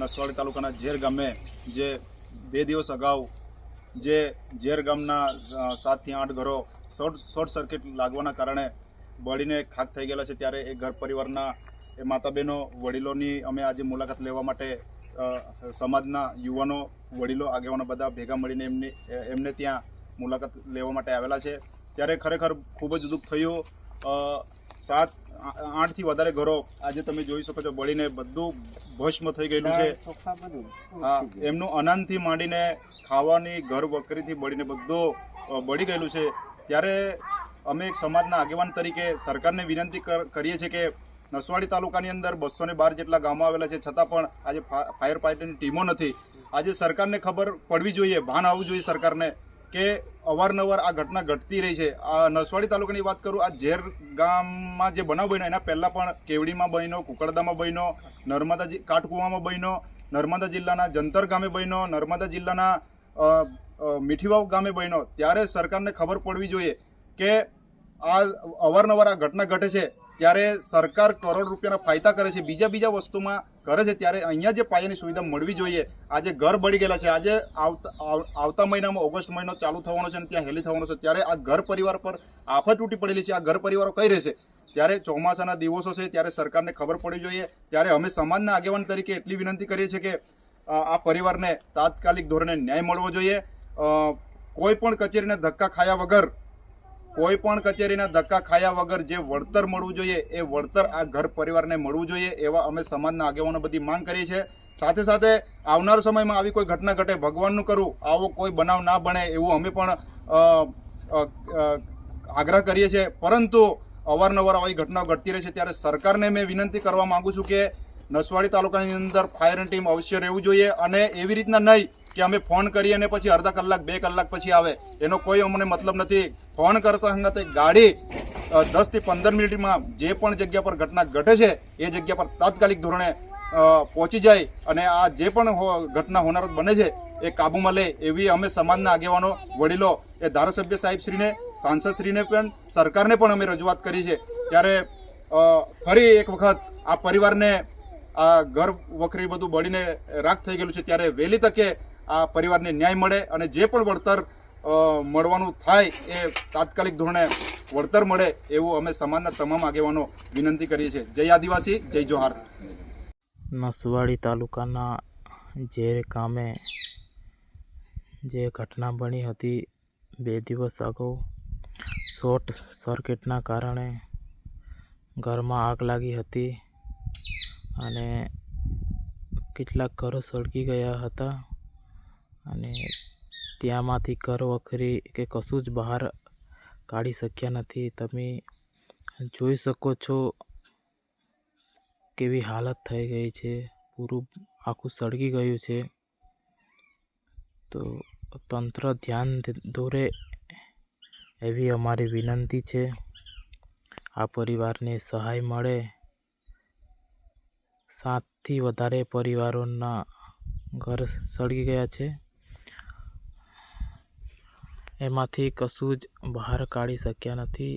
નસવાડી તાલુકાના ઝેર ગામે જે 2 દિવસ અગાઉ જે ઝેર ગામના 7 થી 8 ઘરો શોર્ટ સર્કિટ લાગવાના કારણે બળીને ખાક થઈ ગયેલા છે, ત્યારે એ ઘર પરિવારના એ માતા બહેનો વડીલોની અમે આજે મુલાકાત લેવા માટે સમાજના યુવાનો વડીલો આગેવાનો બધા ભેગા મળીને એમને ત્યાં મુલાકાત લેવા માટે આવેલા છે। ત્યારે ખરેખર ખૂબ જ દુઃખ થયું। 7-8 થી વધારે ઘરો આજે તમે જોઈ શકો છો બળીને બધું ભસ્મ થઈ ગયેલું છે। એમનું અનાજથી માંડીને ખાવાની ઘર વકરીથી બળીને બધું બળી ગયેલું છે। ત્યારે અમે એક સમાજના આગેવાન તરીકે સરકારને વિનંતી કરીએ છીએ કે નસવાડી તાલુકાની અંદર 212 જેટલા ગામો આવેલા છે, છતાં પણ આજે ફાયર ફાઇટરની ટીમો નથી। આજે સરકારને ખબર પડવી જોઈએ, ભાન આવવું જોઈએ સરકારને કે અવારનવાર આ ઘટના ઘટતી રહી છે। આ નસવાડી તાલુકાની વાત કરું, આ ઝેર ગામમાં જે બનાવ બન્યો એના પહેલાં પણ કેવડીમાં બન્યો, કુકરદામાં બન્યો, નર્મદા કાટકુવામાં બન્યો, નર્મદા જિલ્લાના જંતર ગામે બન્યો, નર્મદા જિલ્લાના મીઠીવાવ ગામે બન્યો। ત્યારે સરકારને ખબર પડવી જોઈએ કે આ અવારનવાર આ ઘટના ઘટે છે, ત્યારે સરકાર કરોડ રૂપિયાના ફાયદા કરે છે, બીજા વસ્તુમાં કરે છે, ત્યારે અહીંયા જે પાયાની સુવિધા મળવી જોઈએ। આજે ઘર બળી ગયેલા છે, આજે આવતા મહિનામાં ઓગસ્ટ મહિનો ચાલુ થવાનો છે અને ત્યાં હેલી થવાનો છે, ત્યારે આ ઘર પરિવાર પર આફત તૂટી પડેલી છે। આ ઘર પરિવારો કઈ રહેશે? ત્યારે ચોમાસાના દિવસો છે, ત્યારે સરકારને ખબર પડવી જોઈએ। ત્યારે અમે સમાજના આગેવાન તરીકે એટલી વિનંતી કરીએ છીએ કે આ પરિવારને તાત્કાલિક ધોરણે ન્યાય મળવો જોઈએ। કોઈ પણ કચેરીના ધક્કા ખાયા વગર જે વળતર મળવું જોઈએ એ વળતર આ ઘર પરિવારને મળવું જોઈએ, એવા અમે સમાજના આગેવાનો બધી માંગ કરીએ છીએ। સાથે સાથે આવનાર સમયમાં આવી કોઈ ઘટના ઘટે, ભગવાનનું કરું આવો કોઈ બનાવ ના બને એવું અમે પણ આગ્રહ કરીએ છીએ। પરંતુ અવારનવાર આવી ઘટનાઓ ઘટતી રહે છે, ત્યારે સરકારને મેં વિનંતી કરવા માંગુ છું કે નસવાડી તાલુકાની અંદર ફાયરની ટીમ અવશ્ય રહેવું જોઈએ, અને એવી રીતના નહીં કે અમે ફોન કરીએ અને પછી અડધા કલાક 2 કલાક પછી આવે, એનો કોઈ અમને મતલબ નથી। ફોન કરતા હંગાતે ગાડી 10 થી 15 મિનિટમાં જે પણ જગ્યા પર ઘટના ઘટે છે એ જગ્યા પર તાત્કાલિક ધોરણે પહોંચી જાય અને આ જે પણ ઘટના હોનારત બને છે એ કાબૂમાં લે, એવી અમે સમાજના આગેવાનો વડીલો એ ધારાસભ્ય સાહેબશ્રીને, સાંસદશ્રીને પણ, સરકારને પણ અમે રજૂઆત કરી છે। ત્યારે ફરી એક વખત આ પરિવારને આ ઘર વખરી બધું બળીને રાખ થઈ ગયેલું છે, ત્યારે વહેલી તકે આ પરિવારને ન્યાય મળે અને જે પણ વળતર મળવાનું થાય એ તાત્કાલિક ધોરણે વળતર મળે એવું અમે સમાજના તમામ આગેવાનો વિનંતી કરીએ છીએ। જય આદિવાસી, જય જોહાર। નસવાડી તાલુકાના ઝેર ગામે જે ઘટના બની હતી 2 દિવસ અગાઉ, શોર્ટ સર્કિટના કારણે ઘરમાં આગ લાગી હતી અને કેટલાક ઘરો સળગી ગયા હતા અને ત્યાંમાંથી ઘર વખરી કે કશું જ બહાર કાઢી શક્યા નથી। તમે જોઈ શકો છો કેવી હાલત થઈ ગઈ છે, પૂરું આખું સળગી ગયું છે। તો તંત્ર ધ્યાન દોરે એવી અમારી વિનંતી છે। આ પરિવારને સહાય મળે। 7 થી વધારે પરિવારોના ઘર સળગી ગયા છે, એમાંથી કશું જ બહાર કાઢી શક્યા નથી,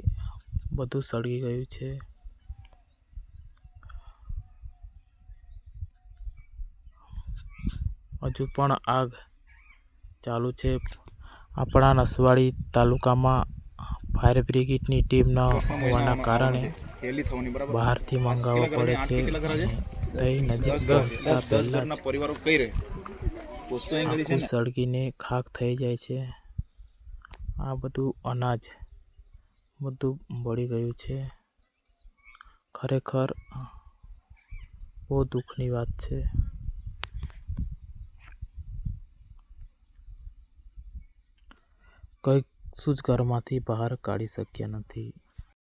બધું સળગી ગયું છે। હજુ પણ આગ ચાલુ છે। આપણા નસવાડી તાલુકામાં ફાયર બ્રિગેડની ટીમ ન હોવાના કારણે બહારથી મંગાવવા પડે છે અને તઈ નજીક પહોંચતા પહેલાં જ આખું સળગીને ખાક થઈ જાય છે। આ બધું અનાજ બધું બળી ગયું છે। ખરેખર બહુ દુઃખની વાત છે। કંઈક શું જ ઘરમાંથી બહાર કાઢી શક્યા નથી।